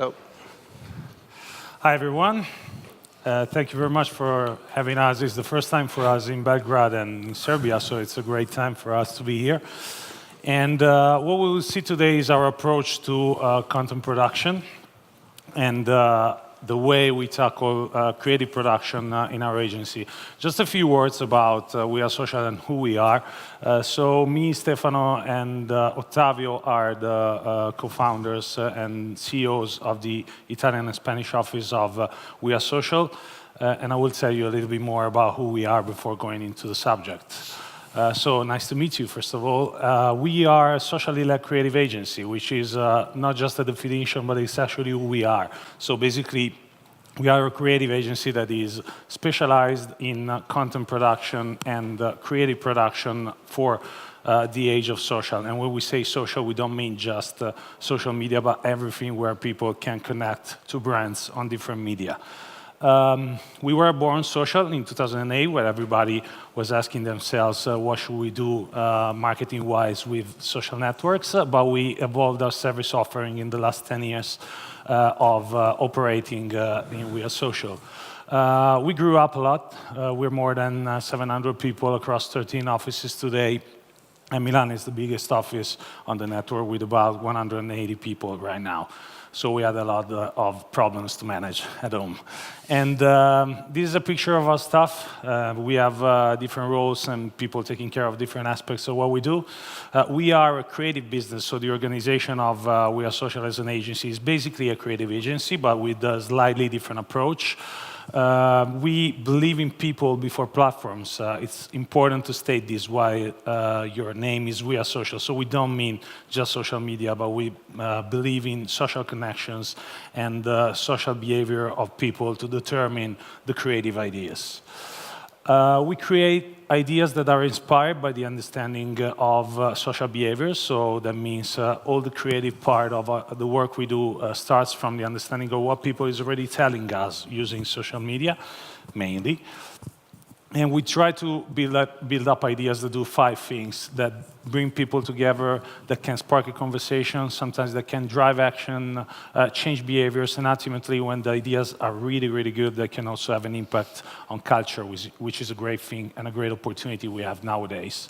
Oh. Hi, everyone. Thank you very much for having us. It's the first time for us in Belgrade and in Serbia, so it's a great time for us to be here. And what we will see today is our approach to content production and the way we tackle creative production in our agency. Just a few words about We Are Social and who we are. So me, Stefano, and Ottavio are the co-founders and CEOs of the Italian and Spanish office of We Are Social. And I will tell you a little bit more about who we are before going into the subject. So nice to meet you, first of all. We are a socially led creative agency, which is not just a definition, but it's actually who we are. So basically, we are a creative agency that is specialized in content production and creative production for the age of social. And when we say social, we don't mean just social media, but everything where people can connect to brands on different media. We were born social in 2008, where everybody was asking themselves, what should we do marketing-wise with social networks? But we evolved our service offering in the last 10 years of operating in We Are Social. We grew up a lot. We're more than 700 people across 13 offices today. And Milan is the biggest office on the network with about 180 people right now. So we had a lot of problems to manage at home. And this is a picture of our staff. We have different roles and people taking care of different aspects of what we do. We are a creative business, so the organization of We Are Social as an agency is basically a creative agency, but with a slightly different approach. We believe in people before platforms. It's important to state this, why your name is We Are Social. So we don't mean just social media, but we believe in social connections and social behavior of people to determine the creative ideas. We create ideas that are inspired by the understanding of social behavior. So that means all the creative part of the work we do starts from the understanding of what people is already telling us using social media, mainly. And we try to build up ideas that do 5 things, that bring people together, that can spark a conversation, sometimes that can drive action, change behaviors, and ultimately, when the ideas are really, really good, they can also have an impact on culture, which is a great thing and a great opportunity we have nowadays.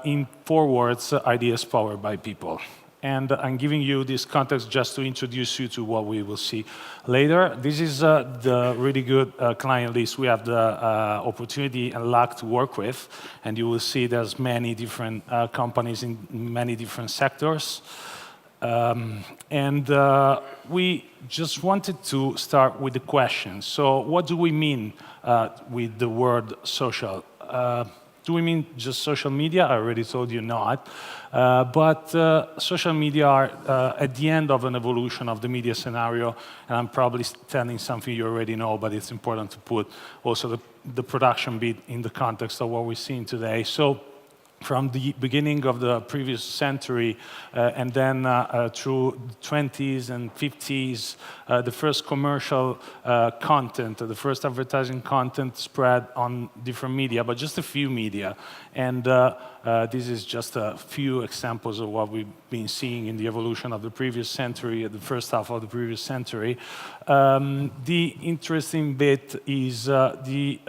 In 4 words, ideas powered by people. And I'm giving you this context just to introduce you to what we will see later. This is the really good client list we have the opportunity and luck to work with. And you will see there's many different companies in many different sectors. We just wanted to start with the question. So what do we mean with the word social? Do we mean just social media? I already told you not. But social media are at the end of an evolution of the media scenario, and I'm probably telling something you already know, but it's important to put also the production bit in the context of what we're seeing today. So from the beginning of the previous century and then through the 20s and 50s, the first commercial content, the first advertising content spread on different media, but just a few media. And this is just a few examples of what we've been seeing in the evolution of the previous century, the first half of the previous century. The interesting bit is the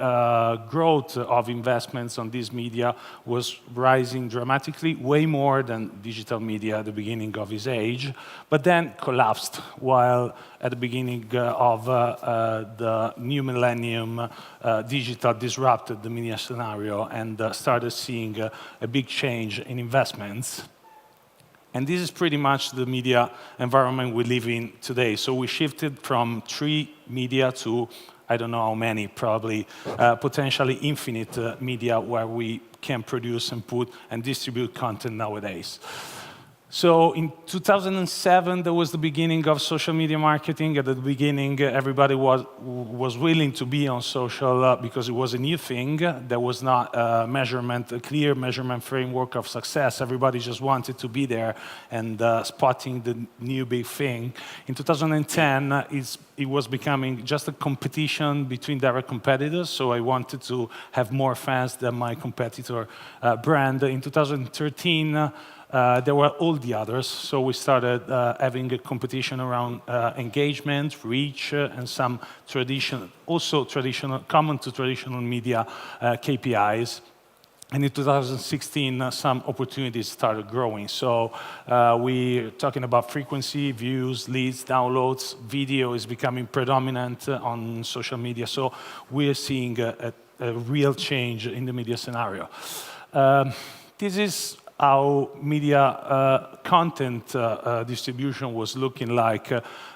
growth of investments on these media was rising dramatically, way more than digital media at the beginning of its age, but then collapsed while at the beginning of the new millennium, digital disrupted the media scenario and started seeing a big change in investments. And this is pretty much the media environment we live in today. So we shifted from 3 media to, I don't know how many, probably potentially infinite media where we can produce and put and distribute content nowadays. So in 2007, there was the beginning of social media marketing. At the beginning, everybody was willing to be on social because it was a new thing. There was not a clear measurement framework of success. Everybody just wanted to be there and spotting the new big thing. In 2010, it was becoming just a competition between direct competitors. So I wanted to have more fans than my competitor brand. In 2013, there were all the others. So we started having a competition around engagement, reach, and some common to traditional media KPIs. And in 2016, some opportunities started growing. So we're talking about frequency, views, leads, downloads. Video is becoming predominant on social media. So we're seeing a real change in the media scenario. This is how media content distribution was looking like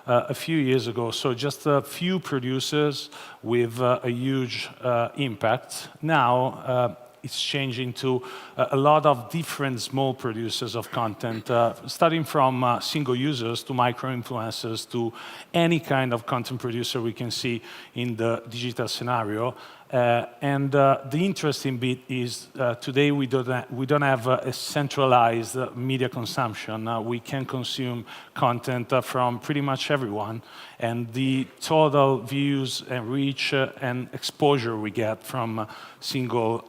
a few years ago. So just a few producers with a huge impact. Now, it's changing to a lot of different small producers of content, starting from single users to micro-influencers to any kind of content producer we can see in the digital scenario. And the interesting bit is today we don't have a centralized media consumption. We can consume content from pretty much everyone, and the total views and reach and exposure we get from single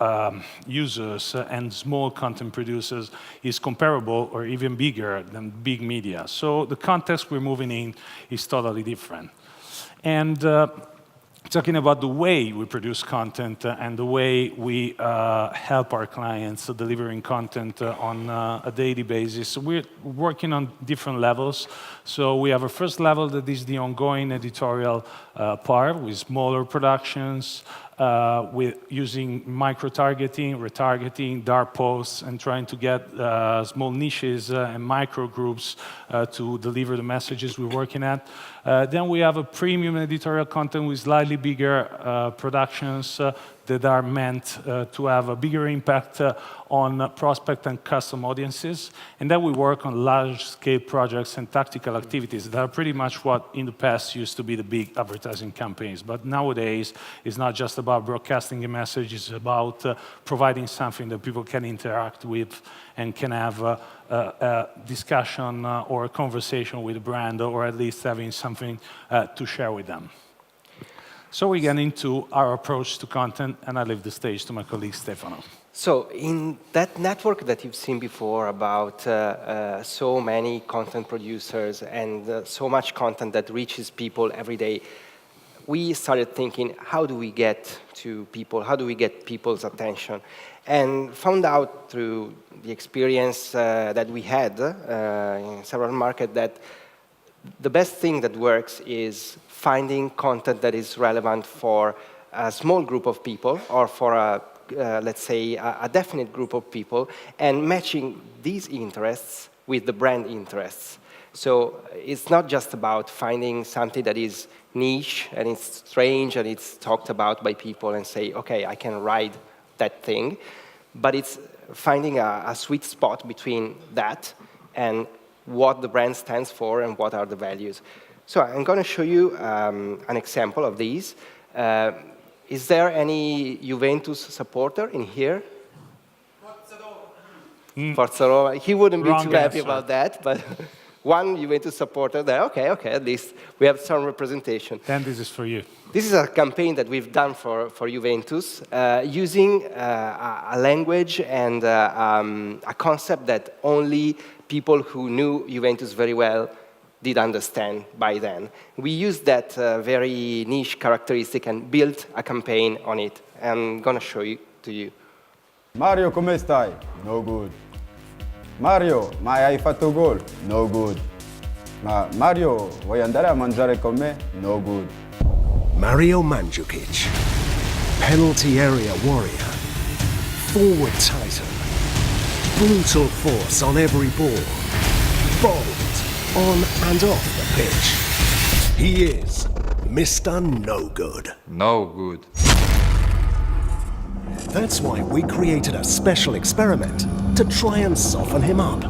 users and small content producers is comparable or even bigger than big media. So the context we're moving in is totally different. And talking about the way we produce content and the way we help our clients delivering content on a daily basis. We're working on different levels. So we have a first level that is the ongoing editorial part with smaller productions, with using micro-targeting, retargeting, dark posts, and trying to get small niches and micro groups to deliver the messages we're working at. Then we have a premium editorial content with slightly bigger productions that are meant to have a bigger impact on prospect and custom audiences. And then we work on large-scale projects and tactical activities that are pretty much what in the past used to be the big advertising campaigns. But nowadays, it's not just about broadcasting a message, it's about providing something that people can interact with and can have a discussion or a conversation with the brand, or at least having something to share with them. So we get into our approach to content, and I leave the stage to my colleague Stefano. So in that network that you've seen before about so many content producers and so much content that reaches people every day, we started thinking, how do we get to people? How do we get people's attention? And found out through the experience that we had in several markets that the best thing that works is finding content that is relevant for a small group of people or for a, let's say, a definite group of people, and matching these interests with the brand interests. So it's not just about finding something that is niche and it's strange and it's talked about by people and say, okay, I can ride that thing, but it's finding a sweet spot between that and what the brand stands for and what are the values. So I'm going to show you an example of these. Is there any Juventus supporter in here? Forza Roma. He wouldn't be too happy about that, but one Juventus supporter there. Okay, at least we have some representation. Then this is for you. This is a campaign that we've done for Juventus, using a language and a concept that only people who knew Juventus very well did understand by then. We used that very niche characteristic and built a campaign on it. I'm going to show it to you. Mario, come stai? No good. Mario, ma hai fatto gol? No good. Ma Mario, vuoi andare a mangiare con me? No good. Mario Mandzukic, penalty area warrior, forward titan, brutal force on every ball, bold on and off the pitch. He is Mr. No Good. No good. That's why we created a special experiment to try and soften him up.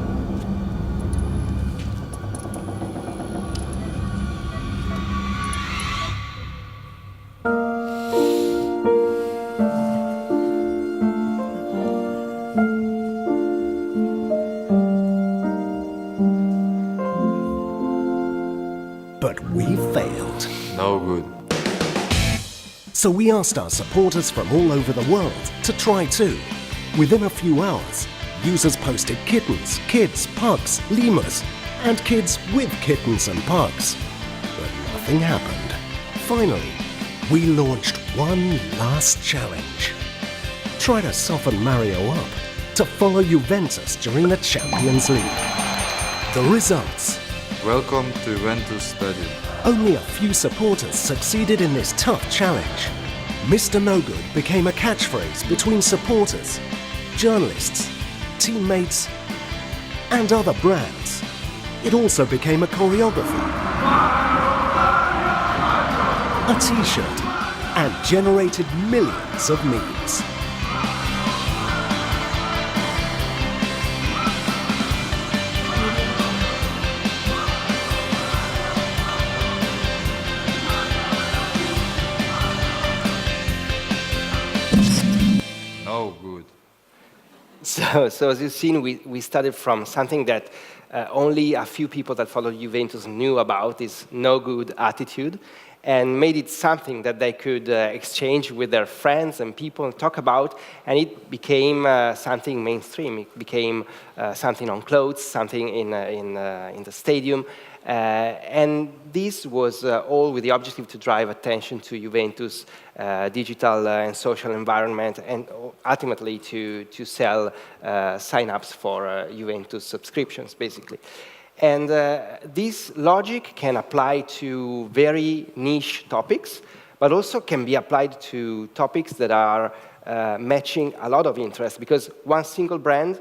But we failed. No good. So we asked our supporters from all over the world to try too. Within a few hours, users posted kittens, kids, pugs, lemurs, and kids with kittens and pugs. But nothing happened. Finally, we launched one last challenge. Try to soften Mario up to follow Juventus during the Champions League. The results. Welcome to Juventus Stadium. Only a few supporters succeeded in this tough challenge. Mr. No Good became a catchphrase between supporters, journalists, teammates, and other brands. It also became a choreography, a t-shirt, and generated millions of memes. No good. So as you've seen, we started from something that only a few people that follow Juventus knew about, this no good attitude, and made it something that they could exchange with their friends and people and talk about, and it became something mainstream. It became something on clothes, something in the stadium, and this was all with the objective to drive attention to Juventus' digital and social environment, and ultimately to sell sign-ups for Juventus subscriptions, basically. And this logic can apply to very niche topics, but also can be applied to topics that are matching a lot of interest, because one single brand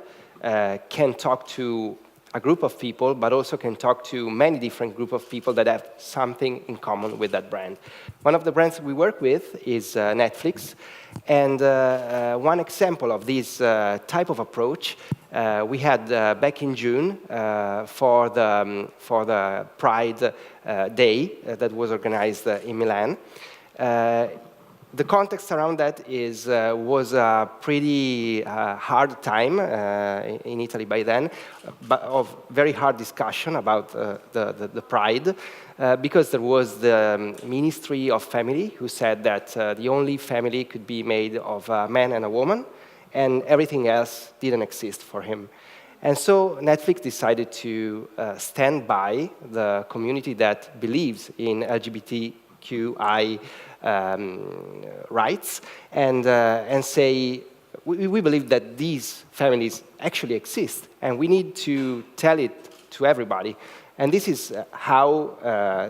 can talk to a group of people, but also can talk to many different groups of people that have something in common with that brand. One of the brands we work with is Netflix, and one example of this type of approach we had back in June for the Pride Day that was organized in Milan. The context around that was a pretty hard time in Italy by then, but of very hard discussion about the Pride, because there was the Ministry of Family who said that the only family could be made of a man and a woman, and everything else didn't exist for him. And so Netflix decided to stand by the community that believes in LGBTQI rights, and say, we believe that these families actually exist, and we need to tell it to everybody. And this is how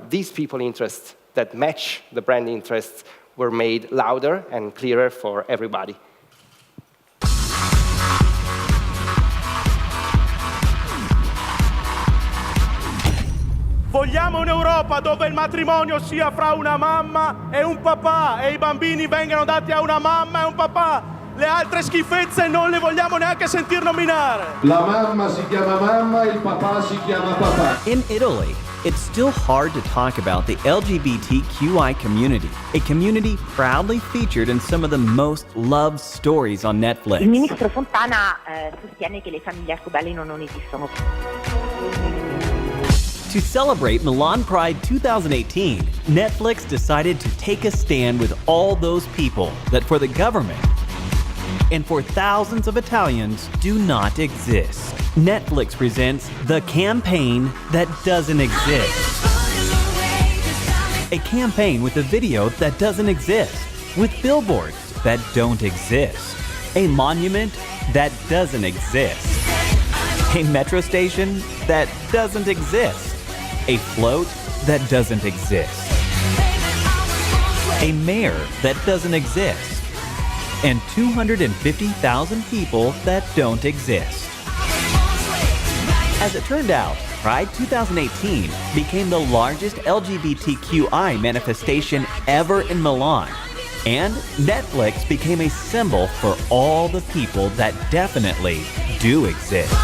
these people interests that match the brand interests were made louder and clearer for everybody. Vogliamo un'Europa dove il matrimonio sia fra una mamma e un papà e i bambini vengano dati a una mamma e un papà. Le altre schifezze non le vogliamo neanche sentir nominare. La mamma si chiama mamma e il papà si chiama papà. In Italy, it's still hard to talk about the LGBTQI community, a community proudly featured in some of the most loved stories on Netflix. Il ministro Fontana sostiene che le famiglie arcobaleno non esistono. To celebrate Milan Pride 2018, Netflix decided to take a stand with all those people that for the government and for thousands of Italians do not exist. Netflix presents The Campaign That Doesn't Exist. A campaign with a video that doesn't exist, with billboards that don't exist, a monument that doesn't exist, a metro station that doesn't exist, a float that doesn't exist, a mayor that doesn't exist, and 250,000 people that don't exist. As it turned out, Pride 2018 became the largest LGBTQI manifestation ever in Milan, and Netflix became a symbol for all the people that definitely do exist.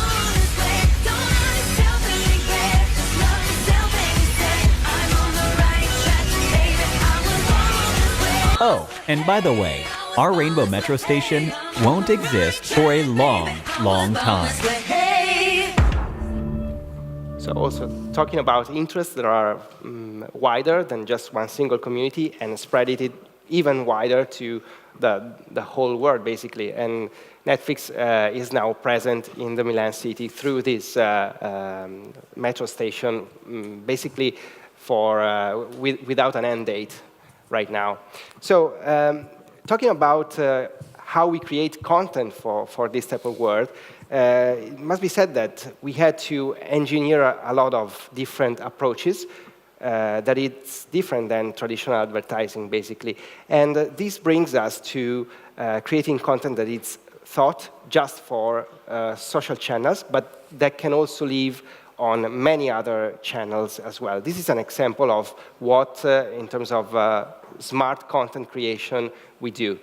Oh, and by the way, our Rainbow Metro station won't exist for a long, long time. So also talking about interests that are wider than just one single community and spread it even wider to the whole world, basically. And Netflix is now present in the Milan city through this metro station, basically without an end date right now. So talking about how we create content for this type of world, it must be said that we had to engineer a lot of different approaches that it's different than traditional advertising, basically. And this brings us to creating content that is thought just for social channels, but that can also live on many other channels as well. This is an example of what, in terms of smart content creation, we do.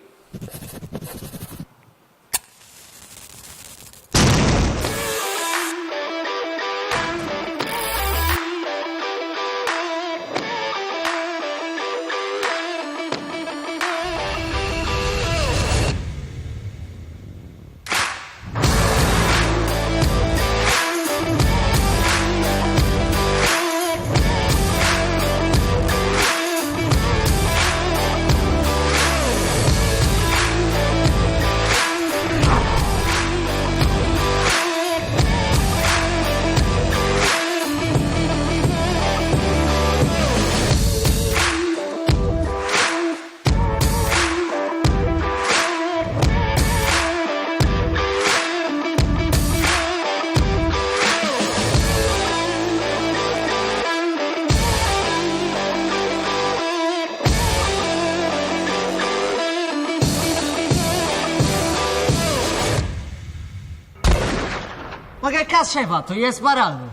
Ma che cazzo hai fatto? Gli hai sparato?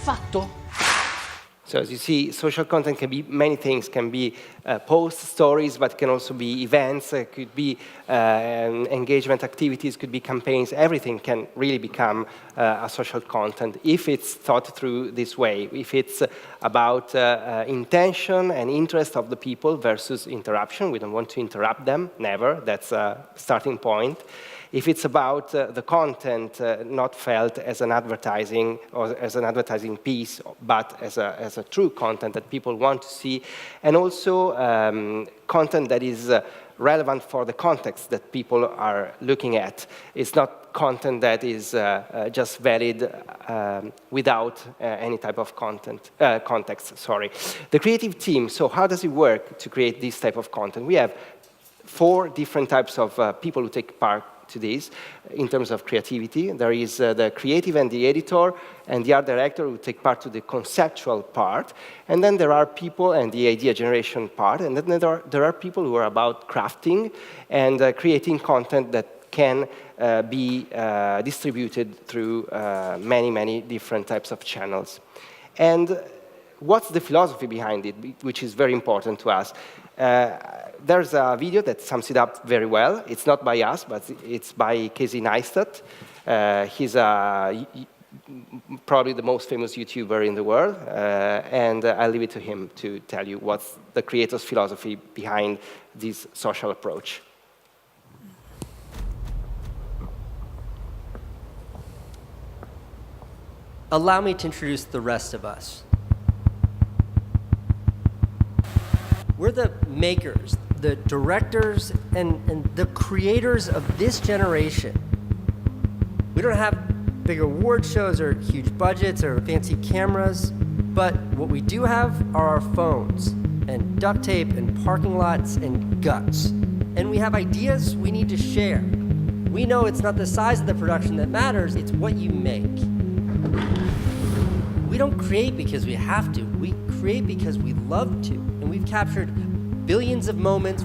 Fatto? So as you see, social content can be many things. Can be posts, stories, but can also be events. It could be engagement activities, could be campaigns. Everything can really become a social content if it's thought through this way. If it's about intention and interest of the people versus interruption. We don't want to interrupt them, never. That's a starting point. If it's about the content not felt as an advertising or as an advertising piece, but as a true content that people want to see, and also content that is relevant for the context that people are looking at. It's not content that is just valid without any type of context. Sorry. The creative team. So how does it work to create this type of content? We have 4 different types of people who take part to this in terms of creativity. There is the creative and the editor and the art director who take part to the conceptual part. And then there are people and the idea generation part. And then there are people who are about crafting and creating content that can be distributed through many, many different types of channels. And what's the philosophy behind it, which is very important to us? There's a video that sums it up very well. It's not by us, but it's by Casey Neistat. He's probably the most famous YouTuber in the world, and I'll leave it to him to tell you what's the creator's philosophy behind this social approach. Allow me to introduce the rest of us. We're the makers, the directors, and the creators of this generation. We don't have big award shows or huge budgets or fancy cameras, but what we do have are our phones and duct tape and parking lots and guts. And we have ideas we need to share. We know it's not the size of the production that matters, it's what you make. We don't create because we have to, we create because we love to. And we've captured billions of moments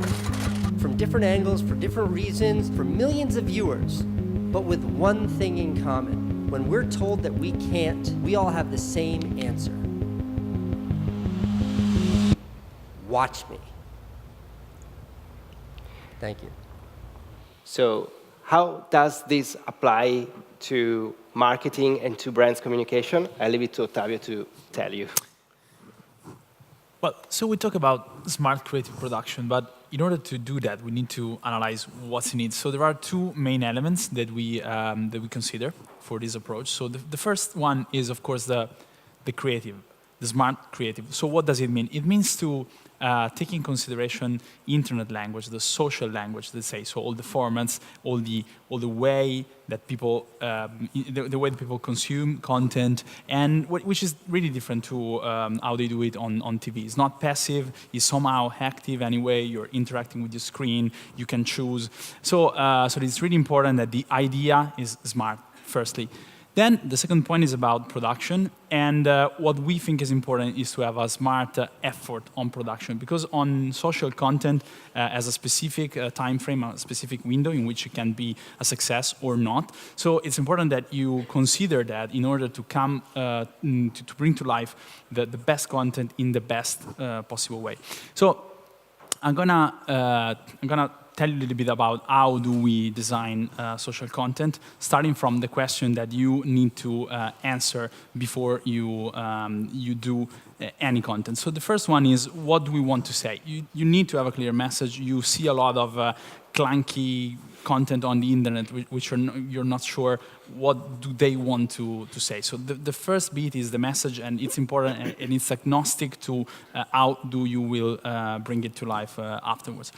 from different angles, for different reasons, for millions of viewers, but with one thing in common. When we're told that we can't, we all have the same answer. Watch me. Thank you. So how does this apply to marketing and to brands communication? I leave it to Ottavio to tell you. Well, so we talk about smart creative production, but in order to do that, we need to analyze what's in it. So there are two main elements that we consider for this approach. So the first one is, of course, the creative, the smart creative. So what does it mean? It means to take in consideration internet language, the social language, let's say, so all the formats, all the way that people, the way that people consume content, and which is really different to how they do it on TV. It's not passive; it's somehow active anyway. You're interacting with your screen. You can choose. So it's really important that the idea is smart. Firstly. Then the second point is about production, and what we think is important is to have a smart effort on production, because on social content has a specific time frame, a specific window in which it can be a success or not. So it's important that you consider that in order to come to bring to life the best content in the best possible way. So I'm gonna tell you a little bit about how do we design social content, starting from the question that you need to answer before you do any content. So the first one is, what do we want to say? You need to have a clear message. You see a lot of clunky content on the internet which you're not sure what do they want to say. So the first bit is the message, and it's important, and it's agnostic to how do you will bring it to life afterwards.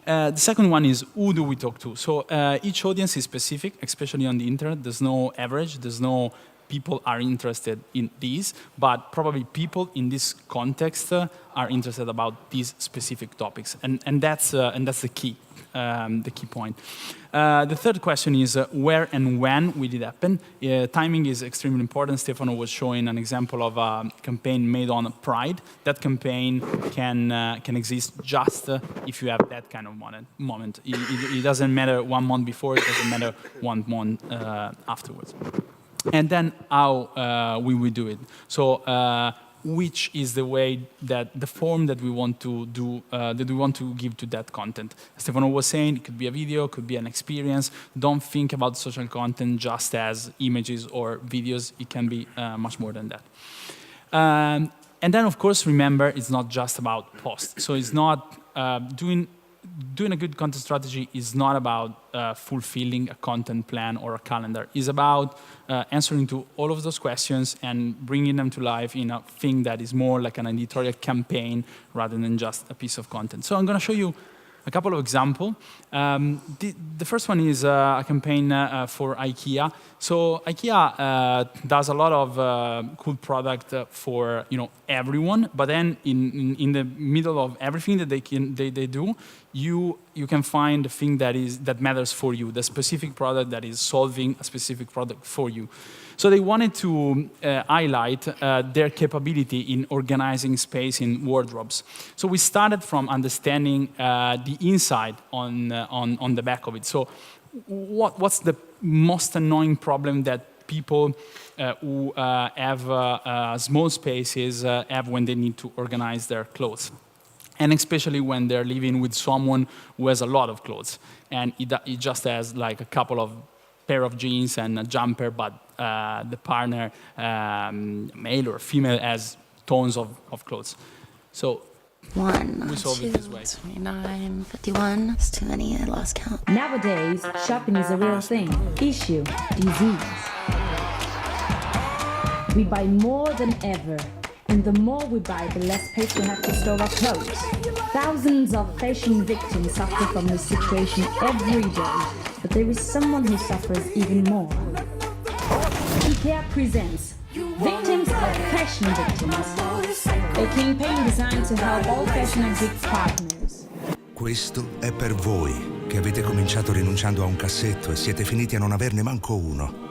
The second one is, who do we talk to? So each audience is specific, especially on the internet. There's no average, there's no people are interested in these, but probably people in this context are interested about these specific topics, and that's the key point. The third question is where and when will it happen? Timing is extremely important. Stefano was showing an example of a campaign made on Pride. That campaign can exist just if you have that kind of moment. It doesn't matter 1 month before, it doesn't matter 1 month afterwards. And then how we will do it. So which is the way that the form that we want to do, that we want to give to that content. Stefano was saying it could be a video, could be an experience. Don't think about social content just as images or videos. It can be much more than that. And then, of course, remember, it's not just about posts. So it's not doing a good content strategy is not about fulfilling a content plan or a calendar. It's about answering to all of those questions and bringing them to life in a thing that is more like an editorial campaign rather than just a piece of content. So I'm going to show you a couple of examples. The first one is a campaign for IKEA. So IKEA does a lot of cool product for everyone, but then in the middle of everything that they do, you can find the thing that matters for you, the specific product that is solving a specific product for you. So they wanted to highlight their capability in organizing space in wardrobes. So we started from understanding the inside on the back of it. So what's the most annoying problem that people who have small spaces have when they need to organize their clothes? And especially when they're living with someone who has a lot of clothes, and it just has like a couple of pair of jeans and a jumper, but the partner, male or female, has tons of clothes. So 1, we solve 2, it this way. 29, 51. It's too many. I lost count. Nowadays, shopping is a real thing. Issue, disease. We buy more than ever. And the more we buy, the less space we have to store our clothes. Thousands of fashion victims suffer from this situation every day, but there is someone who suffers even more. IKEA presents Victims of Fashion Victims, a campaign designed to help all fashion and geek partners. Questo è per voi, che avete cominciato rinunciando a un cassetto e siete finiti a non averne manco uno.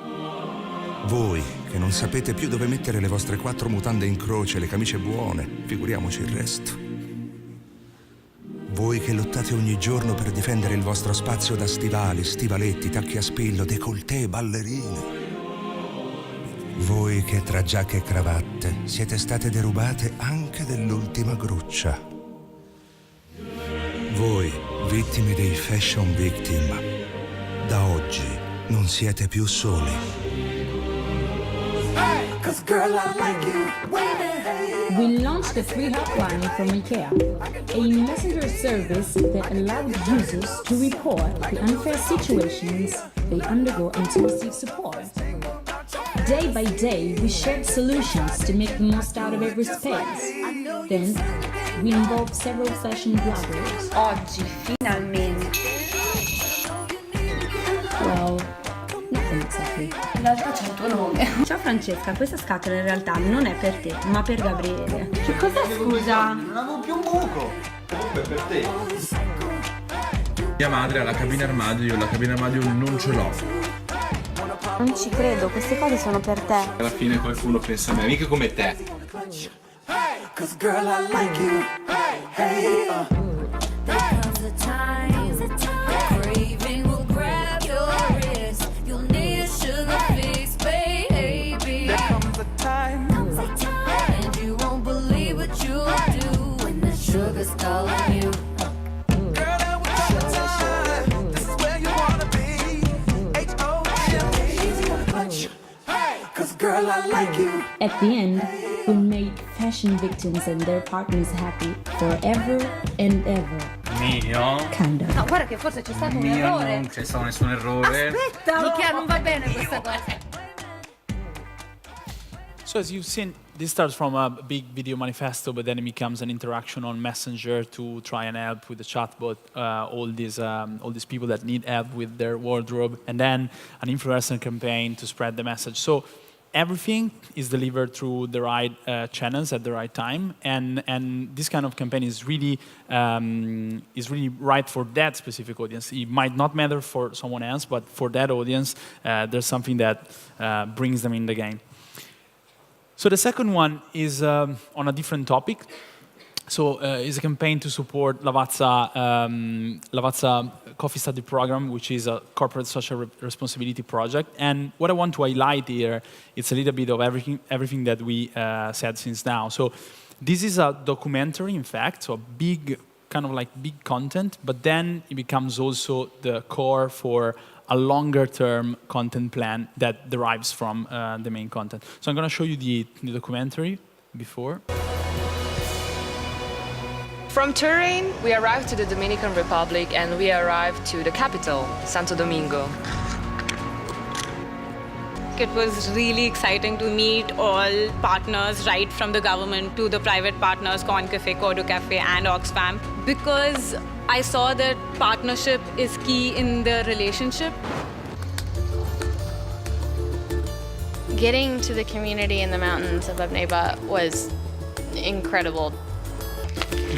Voi, che non sapete più dove mettere le vostre 4 mutande in croce e le camicie buone, figuriamoci il resto. Voi che lottate ogni giorno per difendere il vostro spazio da stivali, stivaletti, tacchi a spillo, décolleté, ballerine. Voi che tra giacche e cravatte siete state derubate anche dell'ultima gruccia. Voi, vittime dei fashion victim, da oggi non siete più soli. Cause girl, I like you. we launched a free helpline from IKEA, a messenger service that allowed users to report the unfair situations they undergo and to receive support. Day by day, we shared solutions to make the most out of every space. Then, we involved several fashion bloggers. Oggi, finalmente. Well, nothing exactly. In realtà c'è il tuo nome. Ciao Francesca, questa scatola in realtà non è per te, ma per Gabriele. Che cos'è, scusa? Non avevo più un buco. Comunque per te. Mia madre ha la cabina armadio, io la cabina armadio non ce l'ho. Non ci credo, queste cose sono per te. Alla fine qualcuno pensa a me, mica come te. At the end, we made fashion victims and their partners happy forever and ever. Mio? Kind of. No, guarda che forse c'è stato un Mio errore. non c'è stato nessun errore. Aspetta! Mica non va bene questa cosa. So as you've seen, this starts from a big video manifesto, but then it becomes an interaction on Messenger to try and help with the chatbot, all these people that need help with their wardrobe, and then an influencer campaign to spread the message. So everything is delivered through the right channels at the right time, and this kind of campaign is really right for that specific audience. It might not matter for someone else, but for that audience, there's something that brings them in the game. So the second one is on a different topic. So it's a campaign to support Lavazza Coffee Study Program, which is a corporate social responsibility project. And what I want to highlight here, it's a little bit of everything that we said since now. So this is a documentary, in fact, so a big, kind of like big content, but then it becomes also the core for a longer-term content plan that derives from the main content. So I'm going to show you the documentary before. From Turin, we arrived to the Dominican Republic and we arrived to the capital, Santo Domingo. It was really exciting to meet all partners, right from the government to the private partners, Corn Cafe, Cordo Cafe, and Oxfam, because I saw that partnership is key in the relationship. Getting to the community in the mountains above Nava was incredible.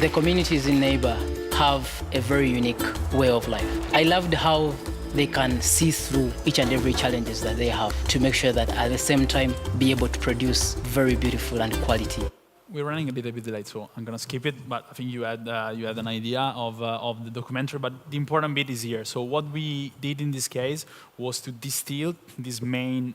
The communities in Neighbor have a very unique way of life. I loved how they can see through each and every challenges that they have to make sure that at the same time be able to produce very beautiful and quality. We're running a bit late, so I'm going to skip it, but I think you had an idea of the documentary, but the important bit is here. So what we did in this case was to distill this main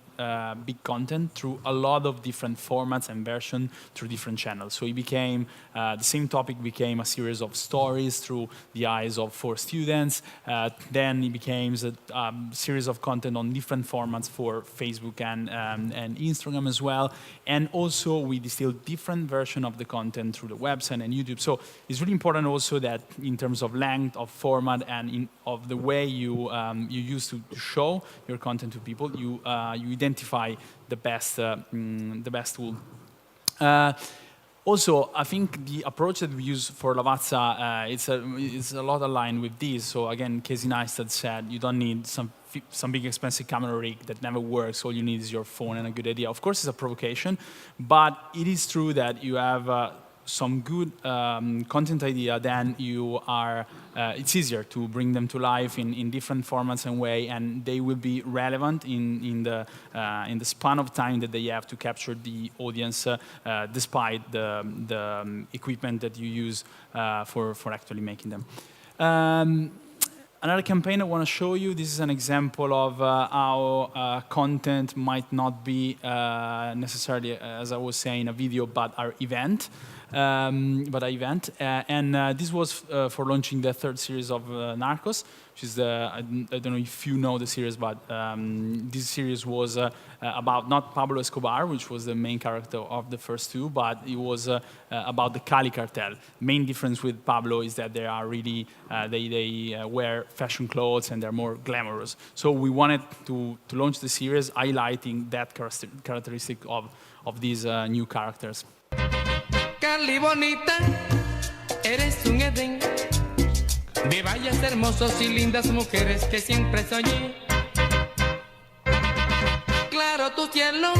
big content through a lot of different formats and versions through different channels. So it became, the same topic became a series of stories through the eyes of 4 students. Then it became a series of content on different formats for Facebook and Instagram as well. And also we distilled different versions of the content through the website and YouTube. So it's really important also that in terms of length, of format, and of the way you use to show your content to people, you identify the best tool. Also, I think the approach that we use for Lavazza, it's a lot aligned with this. So again, Casey Neistat said, you don't need some big expensive camera rig that never works. All you need is your phone and a good idea. Of course, it's a provocation, but it is true that you have some good content idea, then you are, it's easier to bring them to life in different formats and way, and they will be relevant in the span of time that they have to capture the audience, despite the equipment that you use for actually making them. Another campaign I want to show you, this is an example of how content might not be necessarily, as I was saying, a video, but our event. event. This was for launching the third series of Narcos, which is I don't know if you know the series, but this series was about not Pablo Escobar, which was the main character of the first two, but it was about the Cali cartel. Main difference with Pablo is that they are really, they wear fashion clothes and they're more glamorous. So we wanted to launch the series highlighting that characteristic of these new characters. Cali bonita, eres un Edén de vallas hermosos y lindas mujeres que siempre soñé. Claro tu cielo,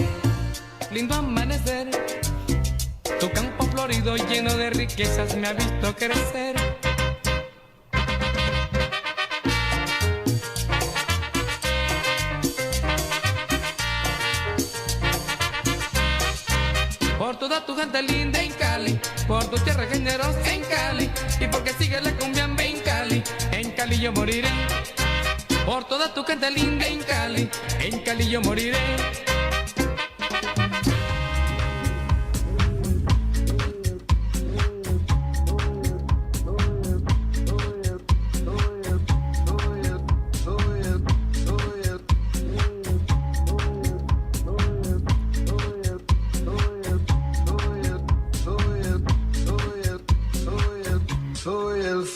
lindo amanecer, tu campo florido lleno de riquezas me ha visto crecer. Por toda tu gente linda en Cali, por tu tierra generosa en Cali, y porque sigue la cumbia en Cali yo moriré. Por toda tu gente linda en Cali yo moriré.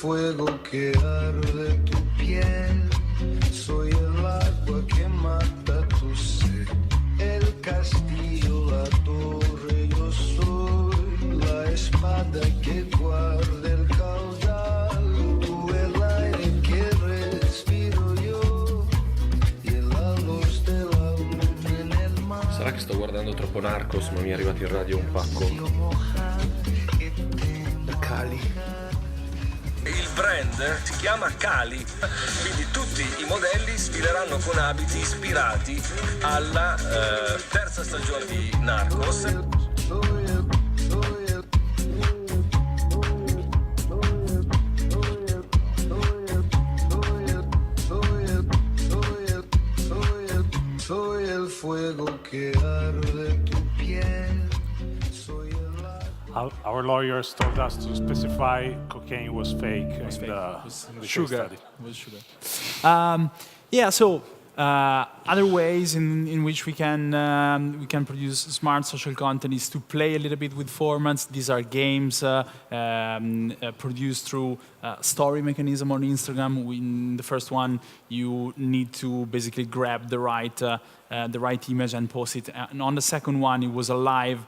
Fuego que arde tu piel, soy el agua que mata tu sed, el castillo, la torre, yo soy la espada que guarda el caudal, tú el aire que respiro yo y la luz de la luna en el mar. Sarà che sto guardando troppo Narcos, ma mi è arrivato in radio un pacco. Cali. Il brand si chiama Cali, quindi tutti i modelli sfileranno con abiti ispirati alla terza stagione di Narcos. Soy el fuego que arde tu piel. Our lawyers told us to specify cocaine was fake in the Sugar. study. It was sugar. Other ways in which we can produce smart social content is to play a little bit with formats. These are games produced through story mechanism on Instagram. In the first one, you need to basically grab the right image and post it. And on the second one, it was a live,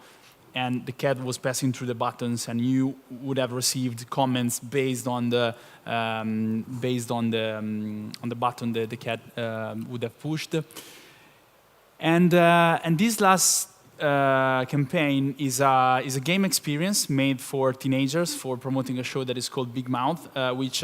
and the cat was passing through the buttons, and you would have received comments based on the button that the cat would have pushed. And this last campaign is a game experience made for teenagers for promoting a show that is called Big Mouth, which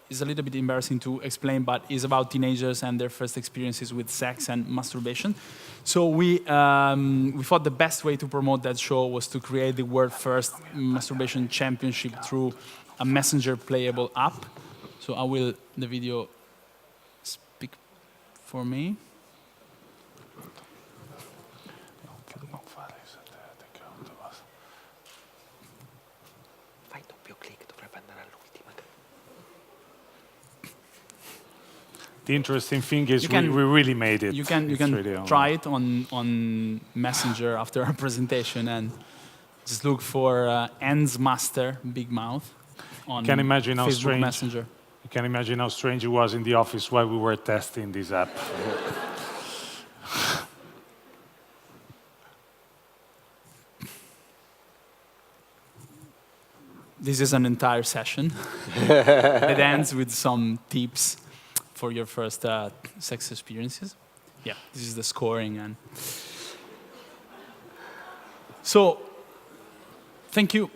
is a little bit embarrassing to explain, but is about teenagers and their first experiences with sex and masturbation. So we thought the best way to promote that show was to create the world first masturbation championship through a messenger playable app. So the video speak for me. Fai doppio clic, dovrebbe andare all'ultima. The interesting thing is we really made it. You can really try it on Messenger after our presentation and just look for Ends Master Big Mouth on Facebook Messenger. You can imagine how strange it was in the office while we were testing this app. This is an entire session. It ends with some tips for your first sex experiences. Yeah, this is the scoring. And so, thank you.